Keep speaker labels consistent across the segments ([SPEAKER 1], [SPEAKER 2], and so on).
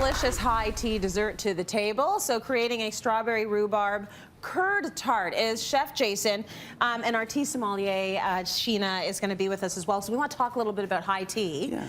[SPEAKER 1] delicious high tea dessert to the table. So creating a strawberry rhubarb curd tart is Chef Jason, and our tea sommelier Sheena is going to be with us as well. So we want to talk a little bit about high tea.
[SPEAKER 2] Yeah.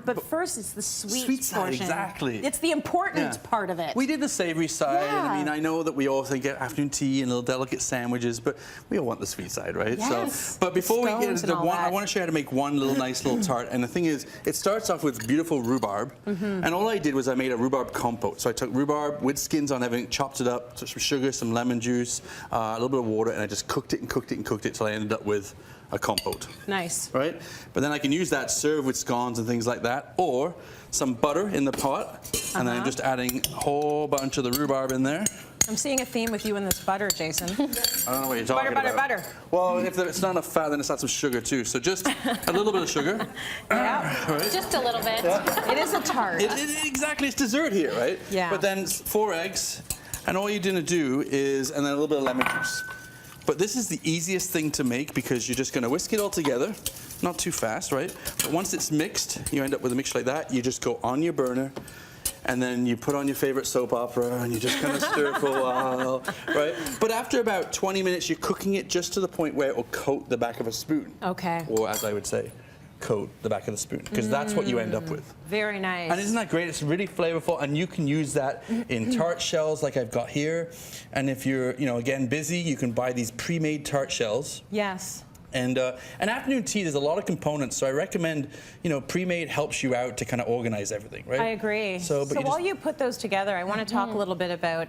[SPEAKER 1] But first, it's the sweet
[SPEAKER 2] side,
[SPEAKER 1] portion.
[SPEAKER 2] exactly.
[SPEAKER 1] It's the important part of it.
[SPEAKER 2] We did the savory side.
[SPEAKER 1] Yeah.
[SPEAKER 2] I mean, I know that we all think afternoon tea and little delicate sandwiches, but we all want the sweet side, right?
[SPEAKER 1] Yes.
[SPEAKER 2] So, but before we get into the one, I want to show you how to make one little nice little tart. And the thing is, it starts off with beautiful rhubarb. And all I did was I made a rhubarb compote. So I took rhubarb with skins on everything, chopped it up, took some sugar, some lemon juice, a little bit of water, and I just cooked it and cooked it and cooked it till I ended up with a compote.
[SPEAKER 1] Nice.
[SPEAKER 2] Right? But then I can use that, serve with scones and things like that, or some butter in the pot, and then I'm just adding a whole bunch of the rhubarb in there.
[SPEAKER 1] I'm seeing a theme with you in this butter, Jason.
[SPEAKER 2] I don't know what you're talking about.
[SPEAKER 1] Butter.
[SPEAKER 2] Well, if it's not enough fat, then it's not some sugar too. So just a little bit of sugar.
[SPEAKER 1] Yeah.
[SPEAKER 2] Right?
[SPEAKER 3] Just a little bit.
[SPEAKER 1] Yeah. It is a tart.
[SPEAKER 2] Exactly, it's dessert here, right?
[SPEAKER 1] Yeah.
[SPEAKER 2] But then 4 eggs, and all you're gonna do is, and then a little bit of lemon juice. But this is the easiest thing to make because you're just going to whisk it all together, not too fast, right? But once it's mixed, you end up with a mixture like that. You just go on your burner, and then you put on your favorite soap opera, and you just kind of stir for a while, right? But after about 20 minutes, you're cooking it just to the point where it will coat the back of a spoon.
[SPEAKER 1] Okay.
[SPEAKER 2] Or as I would say, coat the back of the spoon, because that's what you end up with.
[SPEAKER 1] Very nice.
[SPEAKER 2] And isn't that great? It's really flavorful, and you can use that in tart shells like I've got here. And if you're, again, busy, you can buy these pre-made tart shells.
[SPEAKER 1] Yes.
[SPEAKER 2] And an afternoon tea, there's a lot of components, so I recommend, pre-made helps you out to kind of organize everything, right?
[SPEAKER 1] I agree.
[SPEAKER 2] So
[SPEAKER 1] while you put those together, I want to talk a little bit about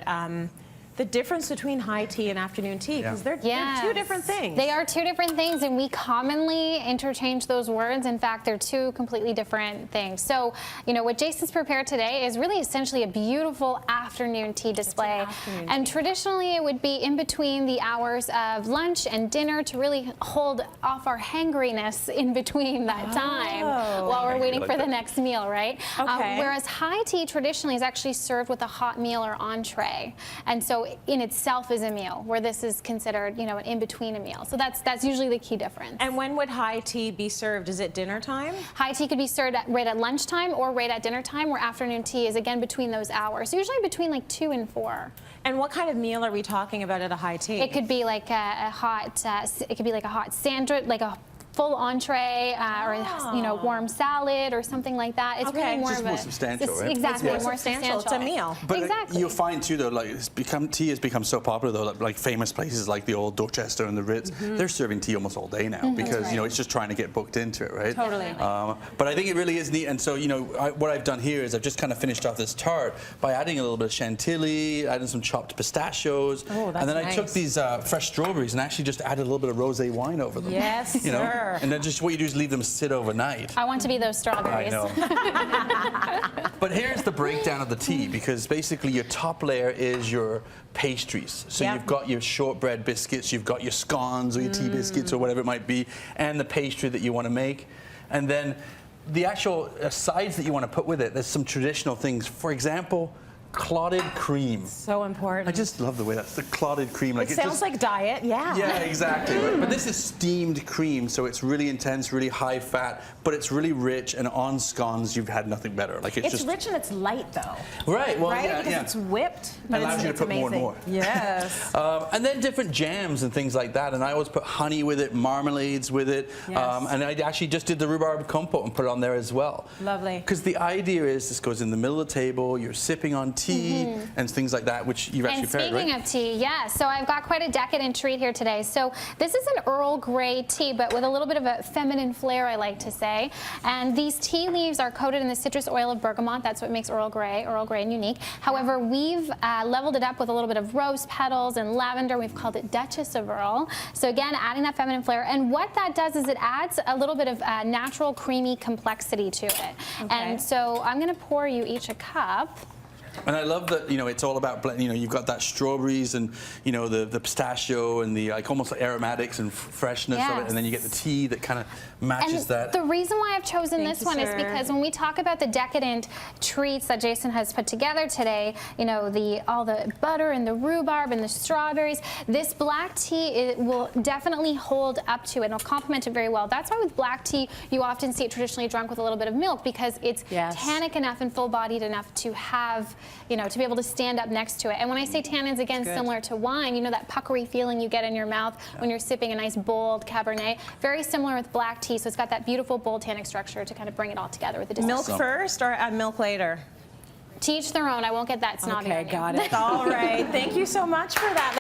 [SPEAKER 1] the difference between high tea and afternoon tea, because they're two different things.
[SPEAKER 3] They are two different things, and we commonly interchange those words. In fact, they're two completely different things. So, what Jason's prepared today is really essentially a beautiful afternoon tea display. And traditionally, it would be in between the hours of lunch and dinner to really hold off our hangriness in between that time while we're waiting for the next meal, right?
[SPEAKER 1] Okay.
[SPEAKER 3] Whereas high tea traditionally is actually served with a hot meal or entree. And so in itself is a meal, where this is considered, an in-between a meal. So that's usually the key difference.
[SPEAKER 1] And when would high tea be served? Is it dinner time?
[SPEAKER 3] High tea could be served right at lunchtime or right at dinner time, where afternoon tea is, again, between those hours. So usually between like 2 and 4.
[SPEAKER 1] And what kind of meal are we talking about at a high tea?
[SPEAKER 3] It could be like a hot, it could be like a hot sandwich, like a full entree, or warm salad or something like that. It's really more
[SPEAKER 2] just
[SPEAKER 3] of
[SPEAKER 2] more
[SPEAKER 3] a
[SPEAKER 2] substantial, right?
[SPEAKER 3] Exactly,
[SPEAKER 1] more
[SPEAKER 3] more
[SPEAKER 1] substantial. It's a meal.
[SPEAKER 2] But
[SPEAKER 3] exactly.
[SPEAKER 2] you'll find too, though, tea has become so popular, though, like famous places like the old Dorchester and the Ritz, they're serving tea almost all day now because it's just trying to get booked into it, right?
[SPEAKER 1] Totally.
[SPEAKER 2] But I think it really is neat, and so what I've done here is I've just kind of finished off this tart by adding a little bit of chantilly, adding some chopped pistachios, and then I took these fresh strawberries and actually just added a little bit of rosé wine over them.
[SPEAKER 1] Yes, sir.
[SPEAKER 2] And then just what you do is leave them sit overnight.
[SPEAKER 3] I want to be those strawberries.
[SPEAKER 2] I know. But here's the breakdown of the tea, because basically your top layer is your pastries. So you've got your shortbread biscuits, you've got your scones or your tea biscuits or whatever it might be, and the pastry that you want to make. And then the actual sides that you want to put with it, there's some traditional things. For example, clotted cream.
[SPEAKER 1] So important.
[SPEAKER 2] I just love the way that's the clotted cream.
[SPEAKER 1] It sounds like diet, yeah.
[SPEAKER 2] Yeah, exactly. Right. But this is steamed cream, so it's really intense, really high fat, but it's really rich, and on scones, you've had nothing better. Like it's just
[SPEAKER 1] rich and it's light, though.
[SPEAKER 2] Right. Well,
[SPEAKER 1] right? Because it's whipped, but
[SPEAKER 2] allows you to put
[SPEAKER 1] amazing.
[SPEAKER 2] more and more.
[SPEAKER 1] Yes.
[SPEAKER 2] And then different jams and things like that, and I always put honey with it, marmalades with it, and I actually just did the rhubarb compote and put it on there as well.
[SPEAKER 1] Lovely.
[SPEAKER 2] Because the idea is this goes in the middle of the table, you're sipping on tea and things like that, which you've actually prepared, right?
[SPEAKER 3] And speaking of tea, yes, so I've got quite a decadent treat here today. So this is an Earl Grey tea, but with a little bit of a feminine flair, I like to say. And these tea leaves are coated in the citrus oil of bergamot. That's what makes Earl Grey and unique. However, we've leveled it up with a little bit of rose petals and lavender. We've called it Duchess of Earl. So again, adding that feminine flair. And what that does is it adds a little bit of natural creamy complexity to it. And so I'm going to pour you each a cup.
[SPEAKER 2] And I love that, you know, it's all about blend. You know, you've got that strawberries and, you know, the pistachio and the like almost like aromatics and freshness of it, and then you get the tea that kind of matches that.
[SPEAKER 3] The reason why I've chosen
[SPEAKER 1] Thank
[SPEAKER 3] this
[SPEAKER 1] you,
[SPEAKER 3] one is
[SPEAKER 1] sir.
[SPEAKER 3] because when we talk about the decadent treats that Jason has put together today, you know, all the butter and the rhubarb and the strawberries, this black tea will definitely hold up to it and it'll complement it very well. That's why with black tea, you often see it traditionally drunk with a little bit of milk because it's tannic enough and full-bodied enough to have, you know, to be able to stand up next to it. And when I say tannins, again, similar to wine, you know that puckery feeling you get in your mouth when you're sipping a nice bold Cabernet. Very similar with black tea, so it's got that beautiful bold tannic structure to kind of bring it all together with the dessert.
[SPEAKER 1] Milk first or add milk later?
[SPEAKER 3] To each their own. I won't get that snobby.
[SPEAKER 1] Okay,
[SPEAKER 3] on you.
[SPEAKER 1] got it. All right. Thank you so much for that.